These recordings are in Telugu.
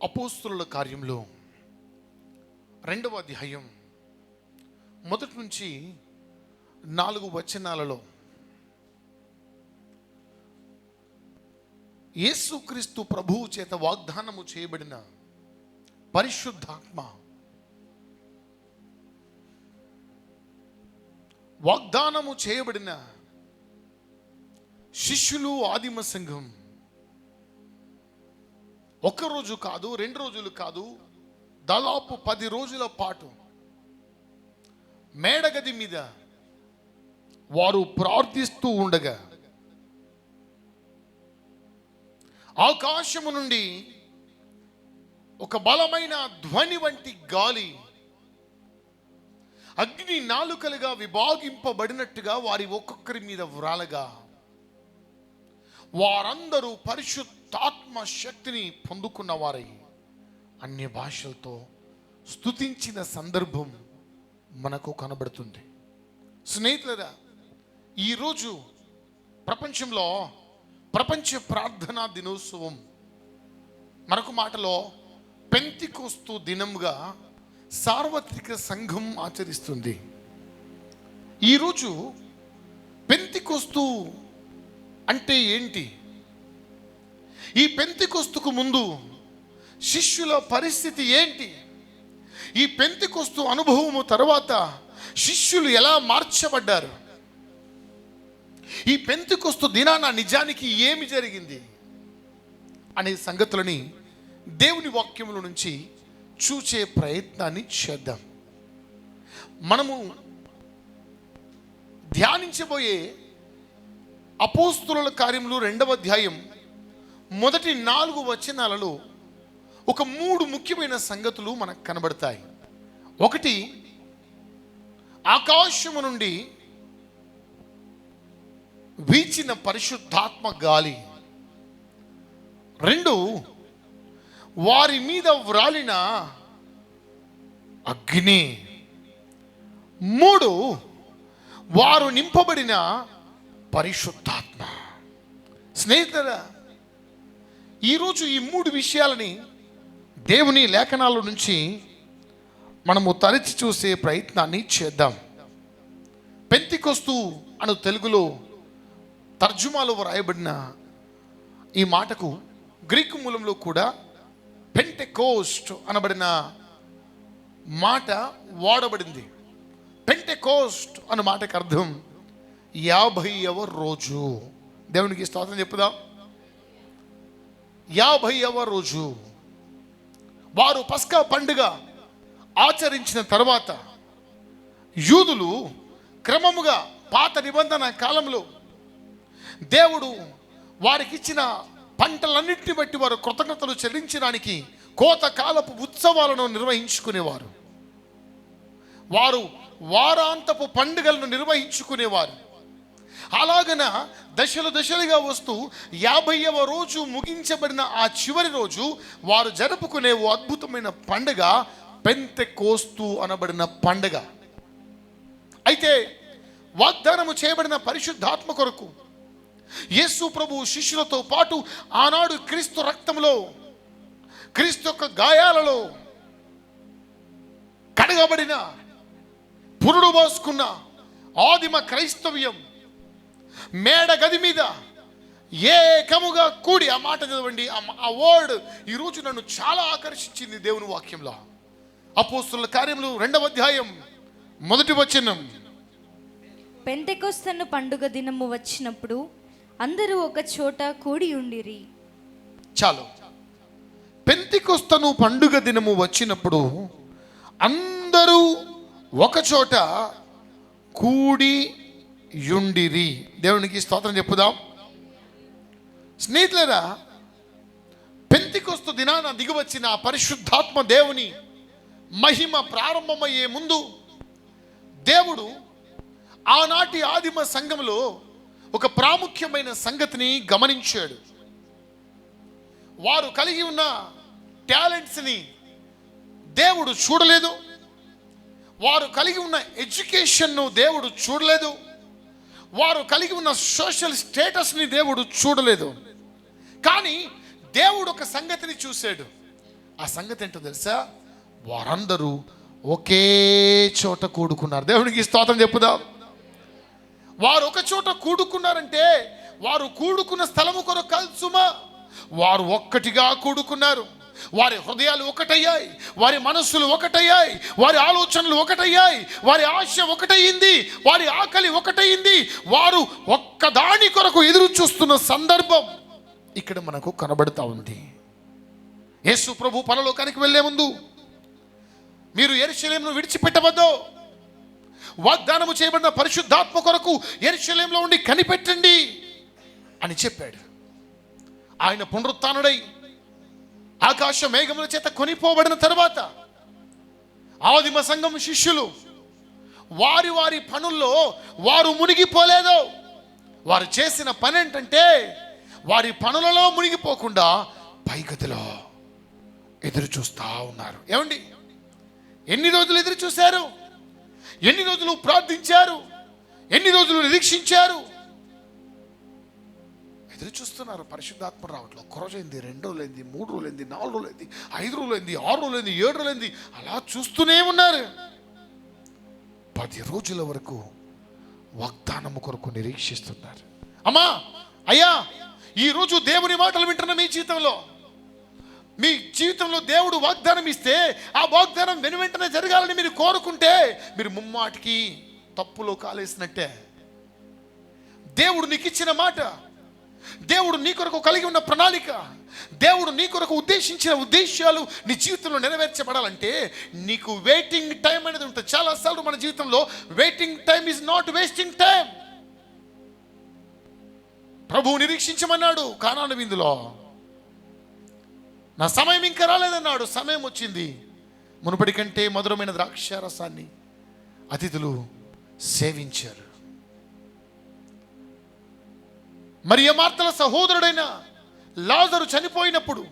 అపోస్తలుల కార్యంలో 2వ అధ్యాయం 1 నుంచి 4 వచనాలలో యేసుక్రీస్తు ప్రభువు చేత వాగ్దానము చేయబడిన పరిశుద్ధాత్మ వాగ్దానము చేయబడిన శిష్యులు ఆదిమ సంఘం ఒక రోజు కాదు, 2 రోజులు కాదు, దాదాపు 10 రోజుల పాటు మేడగది మీద వారు ప్రార్థిస్తూ ఉండగా ఆకాశము నుండి ఒక బలమైన ధ్వని వంటి గాలి అగ్ని నాలుకలుగా విభాగింపబడినట్టుగా వారి ఒక్కొక్కరి మీద వ్రాలగా వారందరూ పరిశుద్ధాత్మ శక్తిని పొందుకున్న వారై అన్య భాషలతో స్తుతించిన సందర్భం మనకు కనబడుతుంది. స్నేహితులారా, ఈరోజు ప్రపంచంలో ప్రపంచ ప్రార్థనా దినోత్సవం, మరొక మాటలో పెంతెకోస్తు దినంగా సార్వత్రిక సంఘం ఆచరిస్తుంది. ఈరోజు పెంతెకోస్తు అంటే ఏంటి? ఈ పెంతెకోస్తుకు ముందు శిష్యుల పరిస్థితి ఏంటి? ఈ పెంతెకోస్తు అనుభవము తర్వాత శిష్యులు ఎలా మార్చబడ్డారు? ఈ పెంతెకోస్తు దినాన నిజానికి ఏమి జరిగింది అనే సంగతులని దేవుని వాక్యముల నుంచి చూచే ప్రయత్నాన్ని చేద్దాం. మనము ధ్యానించబోయే అపోస్తలుల కార్యములు 2వ అధ్యాయం మొదటి 4 వచనాలలో ఒక 3 ముఖ్యమైన సంగతులు మనకు కనబడతాయి. ఒకటి, ఆకాశము నుండి వీచిన పరిశుద్ధాత్మ గాలి. 2, వారి మీద వ్రాలిన అగ్ని. 3, వారు నింపబడిన పరిశుద్ధాత్మ. స్నేహితులారా, ఈరోజు ఈ 3 విషయాలని దేవుని లేఖనాల నుంచి మనము తరచి చూసే ప్రయత్నాన్ని చేద్దాం. పెంతెకోస్తు అను తెలుగులో తర్జుమాలో వ్రాయబడిన ఈ మాటకు గ్రీకు మూలంలో కూడా పెంటెకోస్ట్ అనబడిన మాట వాడబడింది. పెంటెకోస్ట్ అన్న మాటకు అర్థం 50వ రోజు. దేవునికి స్తోత్రం చెప్పుదాం. 50వ రోజు వారు పస్కా పండుగ ఆచరించిన తర్వాత యూదులు క్రమముగా పాత నిబంధన కాలంలో దేవుడు వారికి ఇచ్చిన పంటలన్నింటిని బట్టి వారు కృతజ్ఞతలు చెల్లించడానికి కోతకాలపు ఉత్సవాలను నిర్వహించుకునేవారు. వారు వారాంతపు పండుగలను నిర్వహించుకునేవారు. అలాగన దశలుగా వస్తూ 50వ రోజు ముగించబడిన ఆ చివరి రోజు వారు జరుపుకునే ఓ అద్భుతమైన పండుగ పెంతెకోస్తు అనబడిన పండుగ. అయితే వాగ్దానము చేయబడిన పరిశుద్ధాత్మ కొరకు యేసు ప్రభు శిష్యులతో పాటు ఆనాడు క్రీస్తు రక్తంలో, క్రీస్తు యొక్క గాయాలలో కడగబడిన, పురుడు పోసుకున్న ఆదిమ క్రైస్తవ్యం మేడ గది మీద ఏకముగా కూడి, ఆ మాట చదవండి, ఆ వర్డ్ ఈరోజు నన్ను చాలా ఆకర్షించింది దేవుని వాక్యంలో. అపోస్తలుల కార్యములు 2వ అధ్యాయం 1వ వచనం. పెంతెకోస్తు పండుగ దినము వచ్చినప్పుడు అందరూ ఒక చోట కూడి ఉండిరి. చాలు. పెంతెకోస్తు పండుగ దినము వచ్చినప్పుడు అందరూ ఒక చోట కూడి యుండిరి. దేవునికి స్తోత్రం చెప్పుదాం. స్నేహితులారా, పెంతెకోస్తు దినాన దిగివచ్చిన పరిశుద్ధాత్మ దేవుని మహిమ ప్రారంభమయ్యే ముందు దేవుడు ఆనాటి ఆదిమ సంఘంలో ఒక ప్రాముఖ్యమైన సంగతిని గమనించాడు. వారు కలిగి ఉన్న టాలెంట్స్ని దేవుడు చూడలేదు. వారు కలిగి ఉన్న ఎడ్యుకేషన్ను దేవుడు చూడలేదు. వారు కలిగి ఉన్న సోషల్ స్టేటస్ని దేవుడు చూడలేదు. కానీ దేవుడు ఒక సంగతిని చూశాడు. ఆ సంగతి ఏంటో తెలుసా? వారందరూ ఒకే చోట కూడుకున్నారు. దేవునికి స్తోత్రం చెప్పుదాం. వారు ఒక చోట కూడుకున్నారంటే వారు కూడుకున్న స్థలము కొరకు కలుసుమా, వారు ఒక్కటిగా కూడుకున్నారు. వారి హృదయాలు ఒకటయ్యాయి, వారి మనస్సులు ఒకటయ్యాయి, వారి ఆలోచనలు ఒకటయ్యాయి, వారి ఆశ ఒకటయింది, వారి ఆకలి ఒకటయింది. వారు ఒక్కదాని కొరకు ఎదురు చూస్తున్న సందర్భం ఇక్కడ మనకు కనబడుతూ ఉంది. యేసు ప్రభు పరలోకానికి వెళ్లే ముందు మీరు యెరూషలేమును విడిచిపెట్టవద్దు, వాగ్దానము చేయబడిన పరిశుద్ధాత్మ కొరకు యెరూషలేములో ఉండి కనిపెట్టండి అని చెప్పాడు. ఆయన పునరుత్థానుడై ఆకాశ మేఘముల చేత కొనిపోబడిన తర్వాత ఆదిమ సంఘం శిష్యులు వారి వారి పనుల్లో వారు మునిగిపోలేదు. వారు చేసిన పని ఏంటంటే వారి పనులలో మునిగిపోకుండా పైగదిలో ఎదురు చూస్తూ ఉన్నారు. ఏమండి, ఎన్ని రోజులు ఎదురు చూశారు? ఎన్ని రోజులు ప్రార్థించారు? ఎన్ని రోజులు నిరీక్షించారు? ఎదురు చూస్తున్నారు. పరిశుద్ధాత్మ రావట్లేదు. ఒక్క రోజైంది, 2 రోజులైంది, 3 రోజులైంది, 4 రోజులైంది, 5 రోజులైంది, 6 రోజులైంది, 7 రోజులైంది. అలా చూస్తూనే ఉన్నారు. 10 రోజుల వరకు వాగ్దానము కొరకు నిరీక్షిస్తున్నారు. అమ్మా, అయ్యా, ఈరోజు దేవుని మాటలు వింటున్న మీ జీవితంలో దేవుడు వాగ్దానం ఇస్తే ఆ వాగ్దానం వెనువెంటనే జరగాలని మీరు కోరుకుంటే మీరు ముమ్మాటికి తప్పులో కాలేసినట్టే. దేవుడు నీకు ఇచ్చిన మాట, దేవుడు నీ కొరకు కలిగి ఉన్న ప్రణాళిక, దేవుడు నీ కొరకు ఉద్దేశించిన ఉద్దేశాలు నీ జీవితంలో నెరవేర్చబడాలంటే నీకు వెయిటింగ్ టైం అనేది ఉంటుంది. చాలాసార్లు మన జీవితంలో waiting time is not wasting time. ప్రభువు నిరీక్షించమన్నాడు కానాను విందులో. నా సమయం ఇంకా రాలేదన్నాడు. సమయం వచ్చింది. మునుపటి కంటే మధురమైన ద్రాక్షారసాన్ని అతిథులు సేవించారు. మరియ మార్తల సహోదరుడైన లాజరు చనిపోయినప్పుడు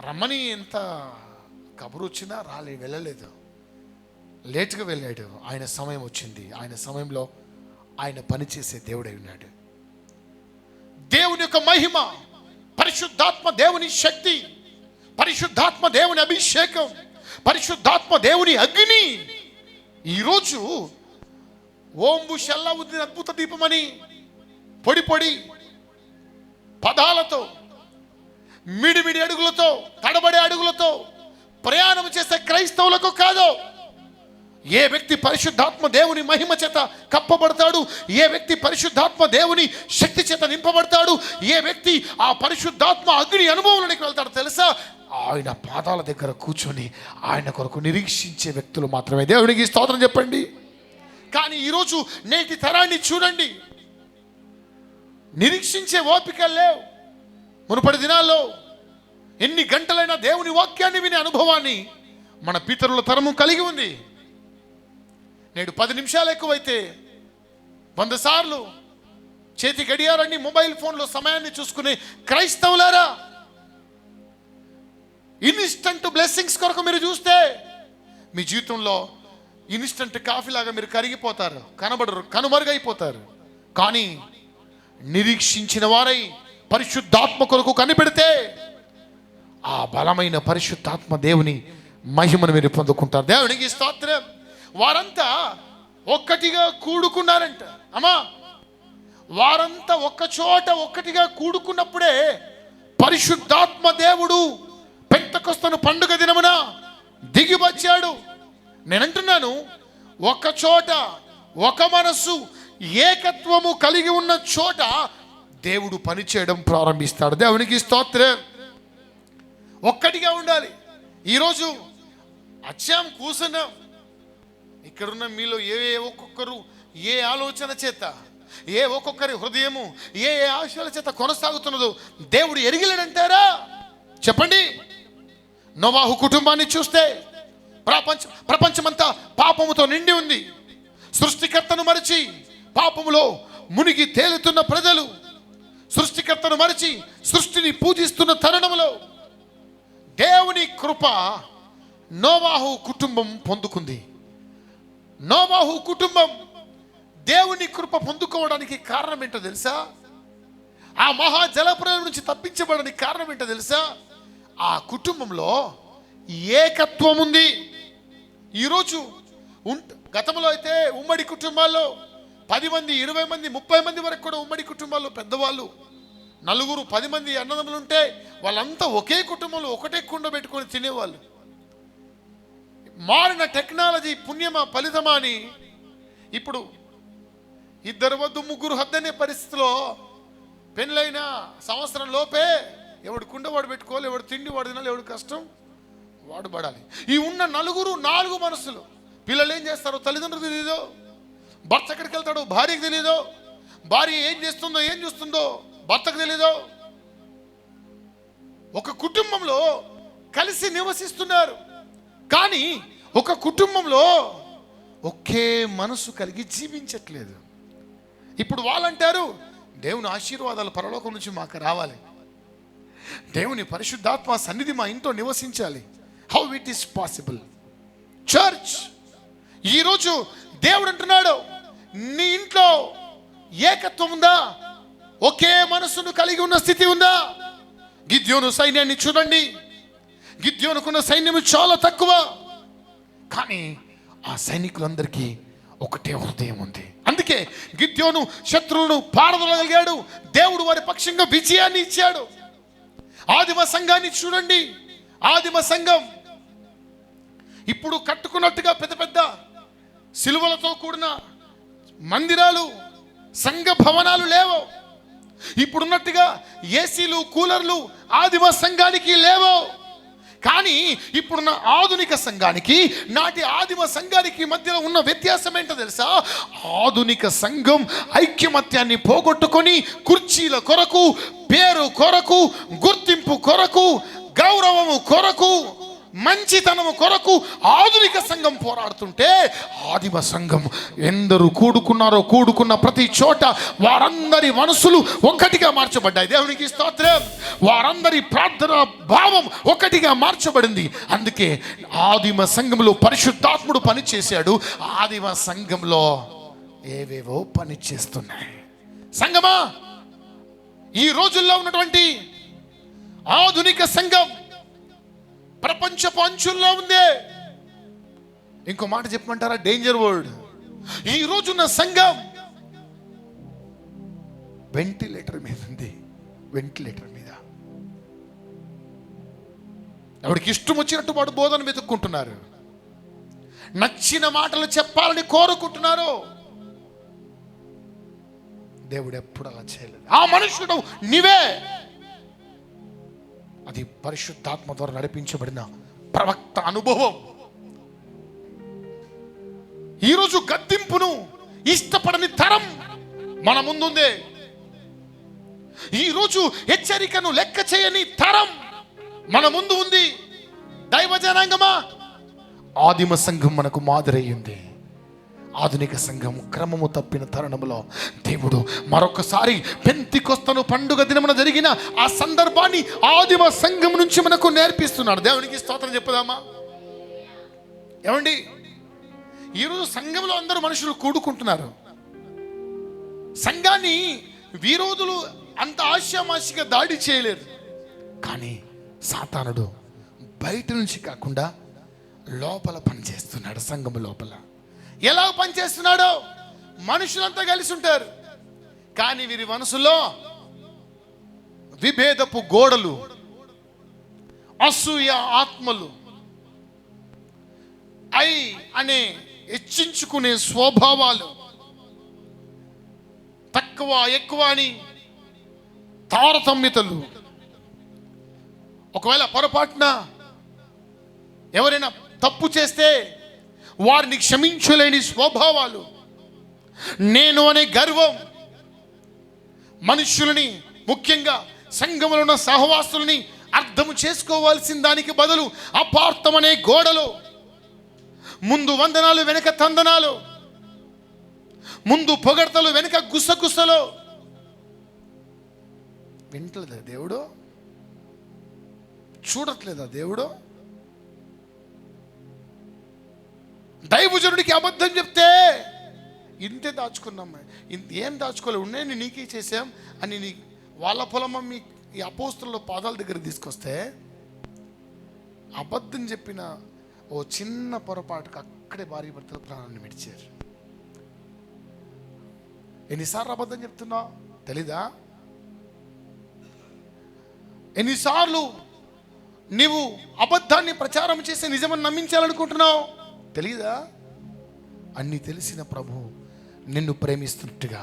రమ్మని ఎంత కబురు వచ్చినా వెళ్ళలేదు. లేటుగా వెళ్ళాడు. ఆయన సమయం వచ్చింది. ఆయన సమయంలో ఆయన పనిచేసే దేవుడై ఉన్నాడు. దేవుని యొక్క మహిమ, పరిశుద్ధాత్మ దేవుని శక్తి, పరిశుద్ధాత్మ దేవుని అభిషేకం, పరిశుద్ధాత్మ దేవుని అగ్ని ఈరోజు ఓంబు షల్లావుద్దీన్ అద్భుత దీపమని పొడి పొడి పదాలతో, మిడిమిడి అడుగులతో, తడబడే అడుగులతో ప్రయాణం చేసే క్రైస్తవులకు కాదు. ఏ వ్యక్తి పరిశుద్ధాత్మ దేవుని మహిమ చేత కప్పబడతాడు, ఏ వ్యక్తి పరిశుద్ధాత్మ దేవుని శక్తి చేత నింపబడతాడు, ఏ వ్యక్తి ఆ పరిశుద్ధాత్మ అగ్ని అనుభవంలోనికి వెళ్తాడు తెలుసా? ఆయన పాదాల దగ్గర కూర్చొని ఆయన కొరకు నిరీక్షించే వ్యక్తులు మాత్రమే. దేవునికి స్తోత్రం చెప్పండి. కానీ ఈరోజు నేటి తరాన్ని చూడండి, నిరీక్షించే ఓపిక లేవు. మునుపటి దినాల్లో ఎన్ని గంటలైనా దేవుని వాక్యాన్ని వినే అనుభవాన్ని మన పితరుల తరము కలిగి ఉంది. నేడు 10 నిమిషాలు ఎక్కువైతే 100 సార్లు చేతి గడియారాన్ని, మొబైల్ ఫోన్లో సమయాన్ని చూసుకునే క్రైస్తవులారా, ఇన్స్టంట్ బ్లెస్సింగ్స్ కొరకు మీరు చూస్తే మీ జీవితంలో ఇన్స్టంట్ కాఫీ లాగా మీరు కరిగిపోతారు, కనబడరు, కనుమరుగైపోతారు. కానీ నిరీక్షించిన వారై పరిశుద్ధాత్మ కొరకు కనిపెడితే ఆ బలమైన పరిశుద్ధాత్మ దేవుని మహిమను మీరు పొందుకుంటారు. దేవునికి స్తోత్రం. వారంతా ఒక్కటిగా కూడుకున్నారంట. అమ్మా, వారంతా ఒక్క చోట ఒక్కటిగా కూడుకున్నప్పుడే పరిశుద్ధాత్మ దేవుడు పెంతెకొస్తు పండుగ దినమున దిగి వచ్చాడు. నేనంటున్నాను, ఒక చోట ఒక మనస్సు ఏకత్వము కలిగి ఉన్న చోట దేవుడు పనిచేయడం ప్రారంభిస్తాడు. దేవునికి స్తోత్రం. ఒక్కటిగా ఉండాలి. ఈరోజు అచ్చాం కూర్చున్నాం. ఇక్కడున్న మీలో ఒక్కొక్కరు ఏ ఆలోచన చేత, ఒక్కొక్కరి హృదయము ఏ ఆశల చేత కొనసాగుతున్నదో దేవుడు ఎరిగిలేడంటారా? చెప్పండి. నోవాహు కుటుంబాన్ని చూస్తే ప్రపంచమంతా పాపముతో నిండి ఉంది. సృష్టికర్తను మరిచి పాపములో మునిగి తేలుతున్న ప్రజలు సృష్టికర్తను మరిచి సృష్టిని పూజిస్తున్న తరుణములో దేవుని కృప నోవాహు కుటుంబం పొందుకుంది. నోవాహు కుటుంబం దేవుని కృప పొందుకోవడానికి కారణం ఏంటో తెలుసా? ఆ మహా జలప్రలయం నుంచి తప్పించబడడానికి కారణం ఏంటో తెలుసా? ఆ కుటుంబంలో ఏకత్వం ఉంది. ఈరోజు గతంలో అయితే ఉమ్మడి కుటుంబాల్లో 10 మంది, 20 మంది, 30 మంది వరకు కూడా ఉమ్మడి కుటుంబాల్లో పెద్దవాళ్ళు 4, 10 మంది అన్నదమ్ములు ఉంటే వాళ్ళంతా ఒకే కుటుంబంలో ఒకటే కుండ పెట్టుకొని తినేవాళ్ళు. మారిన టెక్నాలజీ పుణ్యమా ఫలితమా అని ఇప్పుడు 2 వద్దు 3 హద్దనే పరిస్థితిలో పెళ్ళైన సంవత్సరం లోపే ఎవడు కుండ వాడు పెట్టుకోవాలి, ఎవడు తిండి వాడు తినాలి, ఎవడు కష్టం వాడు పడాలి. ఈ ఉన్న 4 మనసులు. పిల్లలు ఏం చేస్తారో తల్లిదండ్రులు తెలియదు, భర్త ఎక్కడికి వెళ్తాడో భార్యకు తెలియదు, భార్య ఏం చేస్తుందో ఏం చూస్తుందో భర్తకు తెలీదు. ఒక కుటుంబంలో కలిసి నివసిస్తున్నారు, కానీ ఒక కుటుంబంలో ఒకే మనసు కలిగి జీవించట్లేదు. ఇప్పుడు వాళ్ళంటారు, దేవుని ఆశీర్వాదాలు పరలోకం నుంచి మాకు రావాలి, దేవుని పరిశుద్ధాత్మ సన్నిధి మా ఇంట్లో నివసించాలి. How it is possible? Church, ఈరోజు దేవుడు అంటున్నాడు, నీ ఇంట్లో ఏకత్వం ఉందా? ఒకే మనసును కలిగి ఉన్న స్థితి ఉందా? గిద్యోను సైన్యాన్ని చూడండి. గిద్యోనుకున్న సైన్యం చాలా తక్కువ, కానీ ఆ సైనికులందరికీ ఒకటే హృదయం ఉంది. అందుకే గిద్యోను శత్రువులను పారదొలగలిగాడు. దేవుడు వారి పక్షంగా విజయాన్ని ఇచ్చాడు. ఆదిమ సంఘాన్ని చూడండి. ఆదిమ సంఘం ఇప్పుడు కట్టుకున్నట్టుగా పెద్ద పెద్ద సిలువలతో కూడిన మందిరాలు, సంఘ భవనాలు లేవు. ఇప్పుడున్నట్టుగా ఏసీలు, కూలర్లు ఆదిమ సంఘానికి లేవు. కానీ ఇప్పుడున్న ఆధునిక సంఘానికి, నాటి ఆదిమ సంఘానికి మధ్యలో ఉన్న వ్యత్యాసం ఏంటో తెలుసా? ఆధునిక సంఘం ఐక్యమత్యాన్ని పోగొట్టుకొని కుర్చీల కొరకు, పేరు కొరకు, గుర్తింపు కొరకు, గౌరవము కొరకు, మంచితనము కొరకు ఆధునిక సంఘం పోరాడుతుంటే, ఆదిమ సంఘం ఎందరు కూడుకున్న ప్రతి చోట వారందరి మనసులు ఒక్కటిగా మార్చబడ్డాయి. దేవునికి స్తోత్రం. వారందరి ప్రార్థన భావం ఒక్కటిగా మార్చబడింది. అందుకే ఆదిమ సంఘంలో పరిశుద్ధాత్ముడు పనిచేశాడు. ఆదిమ సంఘంలో ఏవేవో పని చేస్తున్నాయి. సంఘమా, ఈ రోజుల్లో ఉన్నటువంటి ఆధునిక సంఘం ప్రపంచపు అంచుల్లో ఉంది. ఇంకో మాట చెప్పమంటారా? Danger word. ఈ రోజున్న సంఘం వెంటిలేటర్ మీద ఉంది. వెంటిలేటర్ మీద ఎవరికి ఇష్టం వచ్చినట్టు వాడు బోధన వెతుక్కుంటున్నారు, నచ్చిన మాటలు చెప్పాలని కోరుకుంటున్నారు. దేవుడు ఎప్పుడు అలా చేయలేదు. ఆ మనుషుడు నీవే. అది పరిశుద్ధాత్మ ద్వారా నడిపించబడిన ప్రవక్త అనుభవం. ఈరోజు గద్దింపును ఇష్టపడని తరం మన ముందుందే. ఈరోజు హెచ్చరికను లెక్క చేయని తరం మన ముందు ఉంది. దైవ జనాంగమా, ఆదిమ సంఘం మనకు మాదిరయ్యింది. ఆధునిక సంఘం క్రమము తప్పిన తరుణంలో దేవుడు మరొకసారి పెంతెకొస్తను పండుగ దినమున జరిగిన ఆ సందర్భాన్ని ఆదిమ సంఘం నుంచి మనకు నేర్పిస్తున్నాడు. దేవునికి స్తోత్రం చెప్పుదామా? ఏమండి, ఈరోజు సంఘంలో అందరూ మనుషులు కూడుకుంటున్నారు. సంఘాన్ని విరోధులు అంత ఆశామాషిగా దాడి చేయలేరు. కానీ సాతానుడు బయట నుంచి కాకుండా లోపల పనిచేస్తున్నాడు. సంఘం లోపల ఎలా పనిచేస్తున్నాడో? మనుషులంతా కలిసి ఉంటారు, కానీ వీరి మనసులో విభేదపు గోడలు, అసూయ ఆత్మలు, అనే హెచ్చించుకునే స్వభావాలు, తక్కువ ఎక్కువ అని తారతమ్యతలు. ఒకవేళ పొరపాటున ఎవరైనా తప్పు చేస్తే వారిని క్షమించలేని స్వభావాలు, నేను అనే గర్వం, మనుషులని ముఖ్యంగా సంఘములో ఉన్న సహవాసులని అర్థం చేసుకోవాల్సిన దానికి బదులు అపార్థమనే గోడలు, ముందు వందనాలు వెనక తందనాలు, ముందు పొగడ్తలు వెనక గుసగుసలు. వింటలేదా దేవుడు? చూడట్లేదా దేవుడు? దైవజనుడికి అబద్ధం చెప్తే ఇంతే దాచుకున్నాం, ఏం దాచుకోలే, ఉన్నాయి నీకే చేసాం అని వాళ్ళ పొలమ్మ మీ ఈ అపోస్తుల పాదాల దగ్గర తీసుకొస్తే అబద్ధం చెప్పిన ఓ చిన్న పొరపాటుకు అక్కడే భార్య భర్తలు ప్రాణాన్ని విడిచారు. ఎన్నిసార్లు అబద్ధం చెప్తున్నావు తెలీదా? ఎన్నిసార్లు నీవు అబద్ధాన్ని ప్రచారం చేసి నిజమని నమ్మించాలనుకుంటున్నావు తెలీదా? అన్నీ తెలిసిన ప్రభు నిన్ను ప్రేమిస్తున్నట్టుగా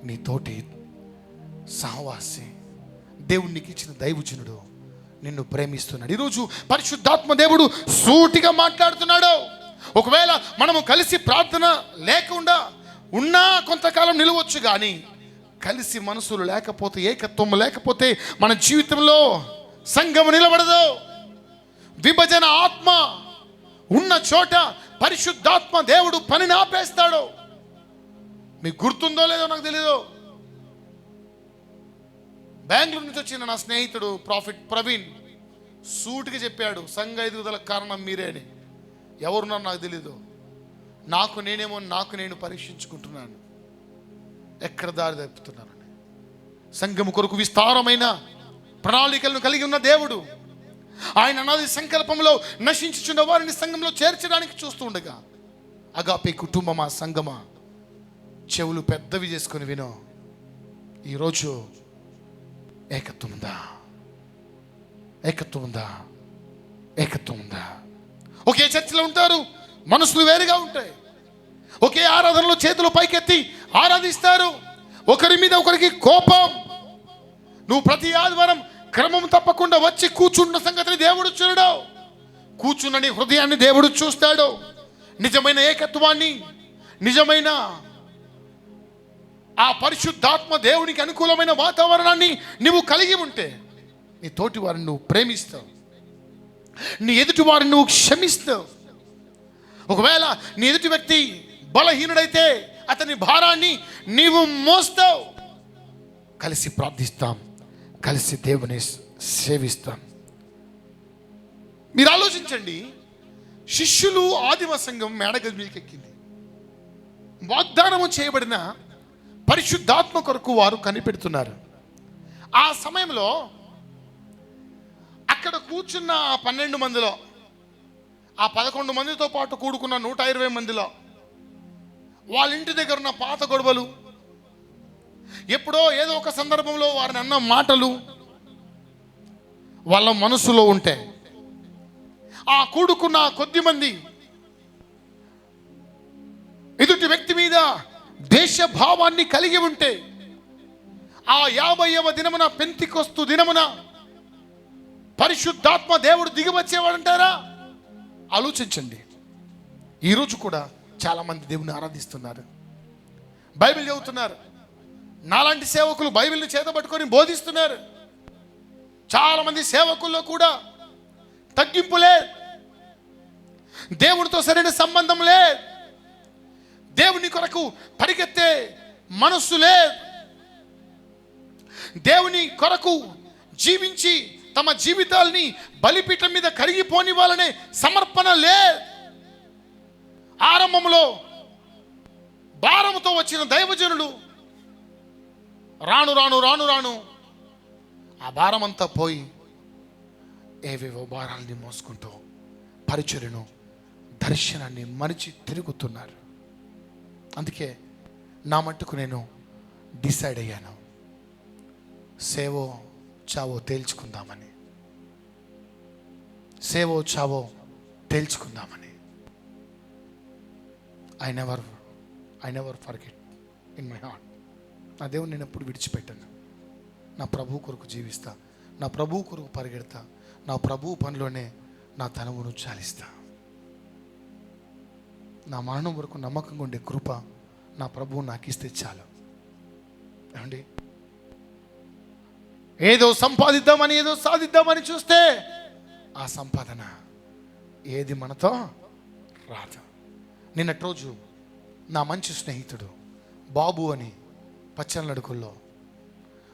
నీ తోటి సహవాసి దేవునికి ఇచ్చిన దైవజనుడు నిన్ను ప్రేమిస్తున్నాడు. ఈరోజు పరిశుద్ధాత్మ దేవుడు సూటిగా మాట్లాడుతున్నాడు. ఒకవేళ మనము కలిసి ప్రార్థన లేకుండా ఉన్నా కొంతకాలం నిలవచ్చు, కానీ కలిసి మనసులు లేకపోతే, ఏకత్వం లేకపోతే మన జీవితంలో సంఘం నిలబడదు. విభజన ఆత్మ ఉన్న చోట పరిశుద్ధాత్మ దేవుడు పనిని ఆపేస్తాడు. మీకు గుర్తుందో లేదో నాకు తెలీదు, బెంగళూరు నుంచి వచ్చిన నా స్నేహితుడు ప్రాఫిట్ ప్రవీణ్ సూటిగా చెప్పాడు, సంఘ ఎదుగుదల కారణం మీరే అని. ఎవరున్నారు నాకు తెలీదు, నాకు నేను పరీక్షించుకుంటున్నాను ఎక్కడ దారి తప్పుతున్నానని. సంఘము కొరకు విస్తారమైన ప్రణాళికలను కలిగి ఉన్న దేవుడు ఆయన అనాది సంకల్పంలో నశించుచున్న వారిని సంఘంలో చేర్చడానికి చూస్తూ ఉండగా, అగాపే కుటుంబమా, సంఘమా, చెవులు పెద్దవి చేసుకొని వినో. ఈరోజు ఏకత్వం ఉందా? ఏకత్వం ఉందా? ఏకత్వం ఉందా? ఒకే చర్చిలో ఉంటారు, మనసులు వేరుగా ఉంటాయి. ఒకే ఆరాధనలో చేతులు పైకెత్తి ఆరాధిస్తారు, ఒకరి మీద ఒకరికి కోపం. నువ్వు ప్రతి ఆదివారం క్రమం తప్పకుండా వచ్చి కూర్చున్న సంగతిని దేవుడు చూడడు. కూర్చున్న నీ హృదయాన్ని దేవుడు చూస్తాడు. నిజమైన ఏకత్వాన్ని, నిజమైన ఆ పరిశుద్ధాత్మ దేవునికి అనుకూలమైన వాతావరణాన్ని నువ్వు కలిగి ఉంటే నీ తోటి వారిని నువ్వు ప్రేమిస్తావు, నీ ఎదుటి వారిని నువ్వు క్షమిస్తావు. ఒకవేళ నీ ఎదుటి వ్యక్తి బలహీనుడైతే అతని భారాన్ని నీవు మోస్తావు. కలిసి ప్రార్థిస్తాం, కలిసి దేవుని సేవిస్తాం. మీరు ఆలోచించండి, శిష్యులు ఆదిమ సంఘం మేడగది మీదకి ఎక్కింది. వాగ్దానము చేయబడిన పరిశుద్ధాత్మ కొరకు వారు కనిపెడుతున్నారు. ఆ సమయంలో అక్కడ కూర్చున్న 12 మందిలో, ఆ 11 మందితో పాటు కూడుకున్న 120 మందిలో వాళ్ళ ఇంటి దగ్గర ఉన్న పాత గొడవలు, ఎప్పుడో ఏదో ఒక సందర్భంలో వారిని అన్న మాటలు వాళ్ళ మనసులో ఉంటే, ఆ కూడుకున్న కొద్ది మంది ఎదుటి వ్యక్తి మీద దేశ భావాన్ని కలిగి ఉంటే, ఆ 50వ దినమున, పెంతెకొస్తు దినమున పరిశుద్ధాత్మ దేవుడు దిగివచ్చేవాడంటారా? ఆలోచించండి. ఈరోజు కూడా చాలా మంది దేవుని ఆరాధిస్తున్నారు, బైబిల్ చదువుతున్నారు. నాలాంటి సేవకులు బైబిల్ని చేతబట్టుకొని బోధిస్తున్నారు. చాలా మంది సేవకుల్లో కూడా తగ్గింపు లేదు, దేవునితో సరైన సంబంధం లేదు, దేవుని కొరకు పరిగెత్తే మనస్సు లేదు, దేవుని కొరకు జీవించి తమ జీవితాల్ని బలిపీఠం మీద కరిగిపోనివ్వాలనే సమర్పణ లేదు. ఆరంభంలో భారముతో వచ్చిన దైవజనులు రాను రాను రాను రాను ఆ భారమంతా పోయి ఏవేవో భారాల్ని మోసుకుంటూ పరిచర్యను, దర్శనాన్ని మరిచి తిరుగుతున్నారు. అందుకే నా మట్టుకు నేను డిసైడ్ అయ్యాను, సేవో చావో తేల్చుకుందామని, సేవో చావో తేల్చుకుందామని. I never forget in my heart. నా దేవుని నేను ఎప్పుడు విడిచిపెట్టాను. నా ప్రభు కొరకు జీవిస్తా, నా ప్రభు కొరకు పరిగెడతా, నా ప్రభు పనిలోనే నా తనమును చాలిస్తా. నా మరణం వరకు నమ్మకంగా ఉండే కృప నా ప్రభువు నాకు ఇస్తే చాలు. ఏమండి, ఏదో సంపాదిద్దామని, ఏదో సాధిద్దామని చూస్తే ఆ సంపాదన ఏది మనతో రాదు. నిన్నటి రోజు నా మంచి స్నేహితుడు బాబు అని పచ్చని నడుకుల్లో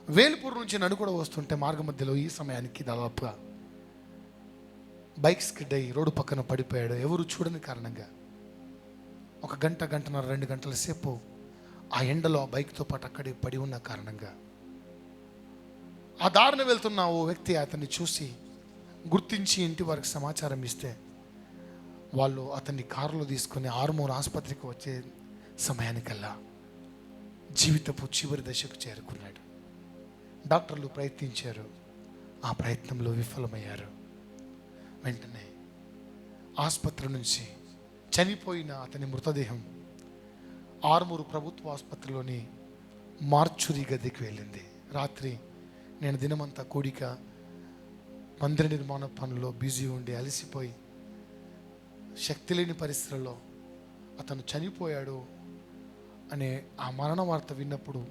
వేల్పూర్ నుంచి నడుకుడ వస్తుంటే మార్గ మధ్యలో ఈ సమయానికి దాదాపుగా బైక్ స్కిడ్ అయ్యి రోడ్డు పక్కన పడిపోయాడు. ఎవరు చూడని కారణంగా ఒక గంటన్నర 2 గంటల సేపు ఆ ఎండలో ఆ బైక్తో పాటు అక్కడే పడి ఉన్న కారణంగా ఆ దారిని వెళ్తున్న ఓ వ్యక్తి అతన్ని చూసి గుర్తించి ఇంటి వారికి సమాచారం ఇస్తే వాళ్ళు అతన్ని కారులో తీసుకొని ఆర్మూర్ ఆసుపత్రికి వచ్చే సమయానికల్లా జీవితపు చివరి దశకు చేరుకున్నాడు. డాక్టర్లు ప్రయత్నించారు, ఆ ప్రయత్నంలో విఫలమయ్యారు. వెంటనే ఆసుపత్రి నుంచి చనిపోయిన అతని మృతదేహం ఆర్మూరు ప్రభుత్వ ఆసుపత్రిలోని మార్చురీ గదికి వెళ్ళింది. రాత్రి నేను దినమంతా కూడిక మందిర నిర్మాణ పనుల్లో బిజీ ఉండి అలసిపోయి శక్తి లేని పరిస్థితుల్లో అతను చనిపోయాడు అనే ఆ మరణ వార్త విన్నప్పుడు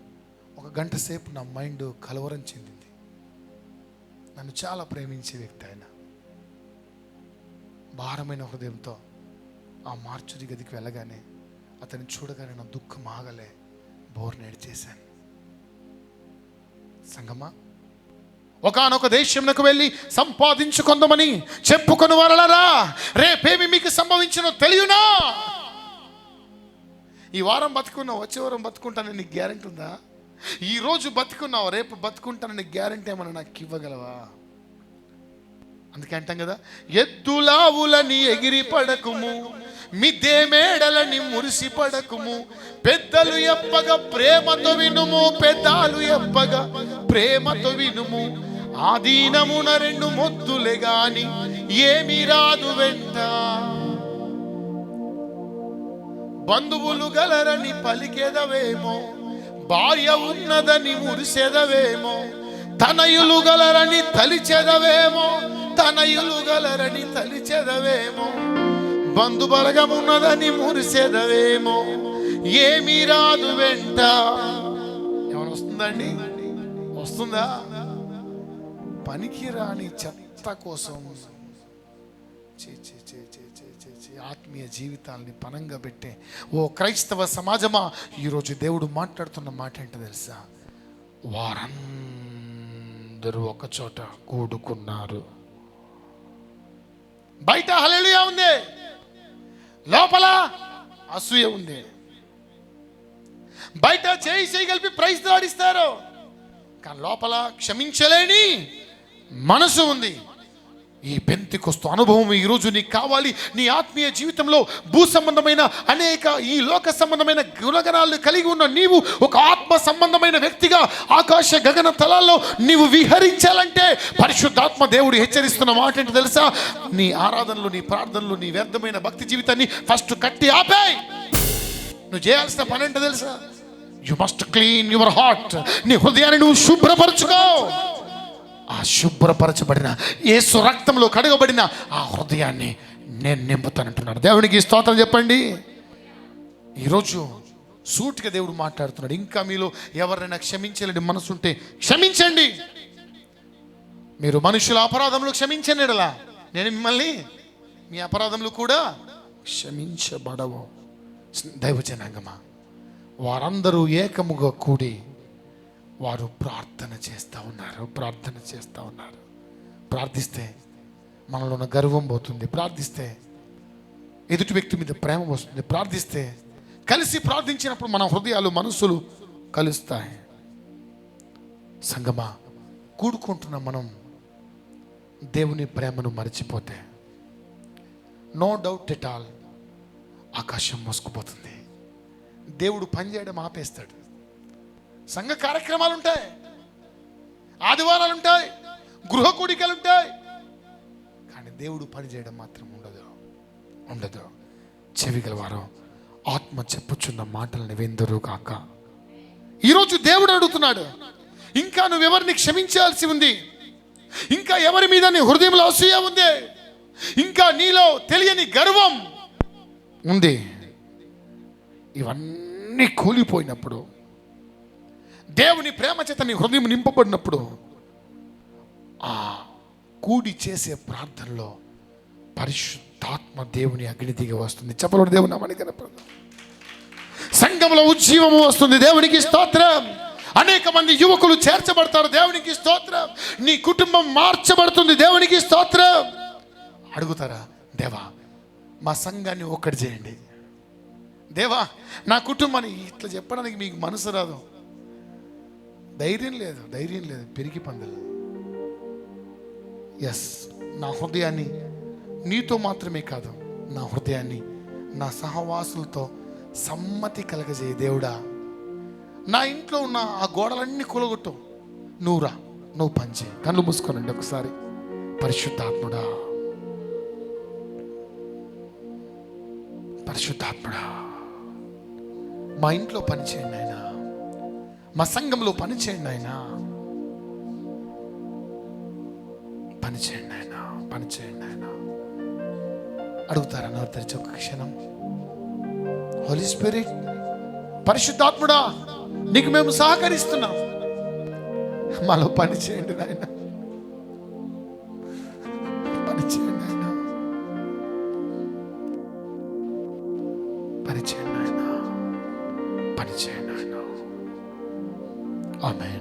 1 గంట సేపు నా మైండ్ కలవరం చెందింది. నన్ను చాలా ప్రేమించే వ్యక్తి ఆయన. భారమైన హృదయంతో ఆ మార్చురీ గదికి వెళ్ళగానే అతన్ని చూడగానే నా దుఃఖం ఆగలే, బోర్నేడు చేశాను. సంగమా, ఒకానొక దేశంలోకి వెళ్ళి సంపాదించుకుందామని చెప్పుకొని వరలరా, రేపేమి మీకు సంభవించినో తెలియనా? ఈ వారం బతుకున్నావు, వచ్చే వారం బతుకుంటానని నీకు గ్యారెంటీ ఉందా? ఈ రోజు బతుకున్నావు, రేపు బతుకుంటానని గ్యారెంటీ ఏమన్నా నాకు ఇవ్వగలవా? అందుకే అంటాం కదా, ఎద్దులావులని ఎగిరి పడకుము, మిద్దె మేడలని మురిసి పడకుము, పెద్దలు ఎప్పగా ప్రేమతో వినుము, పెద్దాలు ఎప్పగా ప్రేమతో వినుము, ఆదీనమున 2 మొద్దులే గాని ఏమి రాదు వెంట, బంధువులు గలరని పలికెదవేమో, భార్య ఉన్నదని మురిసెదవేమో, తనయులు గలరని తలిచెదవేమో, తనయులు గలరని తలిచెదవేమో, బంధు బలగమున్నదని మురిసెదవేమో, ఏమి రాదు వెంట. ఏమైనా వస్తుందండి? వస్తుందా? పనికిరాని చెత్త కోసం ఆత్మీయ జీవితాలని పనంగా పెట్టే ఓ క్రైస్తవ సమాజమా, ఈరోజు దేవుడు మాట్లాడుతున్న మాట ఏంటో తెలుసా? వారందరూ ఒక చోట కూడుకున్నారు. బయట హల్లెలూయా ఉంది, లోపల అసూయ ఉంది. బయట చేయి కలిపి ప్రైజ్ ఆడిస్తారు, కానీ లోపల క్షమించలేని మనసు ఉంది. ఈ పెంతెకొస్తు అనుభవం ఈరోజు నీకు కావాలి. నీ ఆత్మీయ జీవితంలో భూ సంబంధమైన అనేక ఈ లోక సంబంధమైన గుణగణాలు కలిగి ఉన్న నీవు ఒక ఆత్మ సంబంధమైన వ్యక్తిగా ఆకాశ గగన తలాల్లో నీవు విహరించాలంటే పరిశుద్ధాత్మ దేవుడు హెచ్చరిస్తున్న మాట ఏంటో తెలుసా? నీ ఆరాధనలు, నీ ప్రార్థనలు, నీ వ్యర్థమైన భక్తి జీవితాన్ని ఫస్ట్ కట్టి ఆపేయ్. నువ్వు చేయాల్సిన పని ఏంటో తెలుసా? You must clean your heart. నీ హృదయాన్ని నువ్వు శుభ్రపరచుకో. ఆ శుభ్రపరచబడిన యేసు రక్తంలో కడగబడిన ఆ హృదయాన్ని నేను నింపుతానంటున్నాడు. దేవునికి స్తోత్రం చెప్పండి. ఈరోజు సూటిగా దేవుడు మాట్లాడుతున్నాడు. ఇంకా మీలో ఎవరైనా క్షమించలేని మనసు ఉంటే క్షమించండి. మీరు మనుషుల అపరాధములు క్షమించండి, నేను మిమ్మల్ని మీ అపరాధములు కూడా క్షమించబడవు. దైవజనాంగమా, వారందరూ ఏకముగా కూడి వారు ప్రార్థన చేస్తూ ఉన్నారు. ప్రార్థిస్తే మనలో ఉన్న గర్వం పోతుంది. ప్రార్థిస్తే ఎదుటి వ్యక్తి మీద ప్రేమ వస్తుంది. ప్రార్థిస్తే కలిసి ప్రార్థించినప్పుడు మన హృదయాలు, మనసులు కలుస్తాయి. సంగమా, కూడుకుంటున్న మనం దేవుని ప్రేమను మరచిపోతే నో డౌట్ ఎట్ ఆల్ ఆకాశం మోసుకుపోతుంది. దేవుడు పనిచేయడం ఆపేస్తాడు. సంఘ కార్యక్రమాలు ఉంటాయి, ఆదివారాలు ఉంటాయి, గృహ కూడికలు ఉంటాయి, కానీ దేవుడు పనిచేయడం మాత్రం ఉండదు. చెవి గలవారు ఆత్మ చెప్పుచున్న మాటలను విందురు కాక. ఈరోజు దేవుడు అడుగుతున్నాడు, ఇంకా నువ్వెవరిని క్షమించాల్సి ఉంది? ఇంకా ఎవరి మీద నీ హృదయంలో అసూయ ఉంది? ఇంకా నీలో తెలియని గర్వం ఉంది? ఇవన్నీ కూలిపోయినప్పుడు, దేవుని ప్రేమ చేత నీ హృదయం నింపబడినప్పుడు, ఆ కూడి చేసే ప్రార్థనలో పరిశుద్ధాత్మ దేవుని అగ్ని దిగి వస్తుంది. చెప్పలోడు దేవుని నామానికి కనపడదు. సంఘంలో ఉజ్జీవము వస్తుంది. దేవునికి స్తోత్రం. అనేక మంది యువకులు చేర్చబడతారు. దేవునికి స్తోత్రం. నీ కుటుంబం మార్చబడుతుంది. దేవునికి స్తోత్రం. అడుగుతారా, దేవా మా సంఘాన్ని ఒక్కటి చేయండి, దేవా నా కుటుంబాన్ని. ఇట్లా చెప్పడానికి మీకు మనసు రాదు, ధైర్యం లేదు, పిరికి పందలు. ఎస్, నా హృదయాన్ని నీతో మాత్రమే కాదు, నా హృదయాన్ని నా సహవాసులతో సమ్మతి కలగజేయ దేవుడా. నా ఇంట్లో ఉన్న ఆ గోడలన్నీ కూలగొట్టు, నువ్వురా, నువ్వు పనిచేయి. కళ్ళు మూసుకోనండి ఒకసారి. పరిశుద్ధాత్ముడా, పరిశుద్ధాత్ముడా, మా ఇంట్లో పనిచేయండి ఆయన, మా సంఘంలో పనిచేయండి ఆయన, పనిచేయండి ఆయన, పనిచేయండి ఆయన. అడుగుతారా? నోరు తెరిచి ఒక క్షణం. హోలీ స్పిరిట్, పరిశుద్ధాత్ముడా, నీకు మేము సహకరిస్తున్నాం, మాలో పని చేయండి నాయన, పని చేయండి నాయన, పని చేయండి నాయన, పని చేయండి నాయన. ఆమేన్.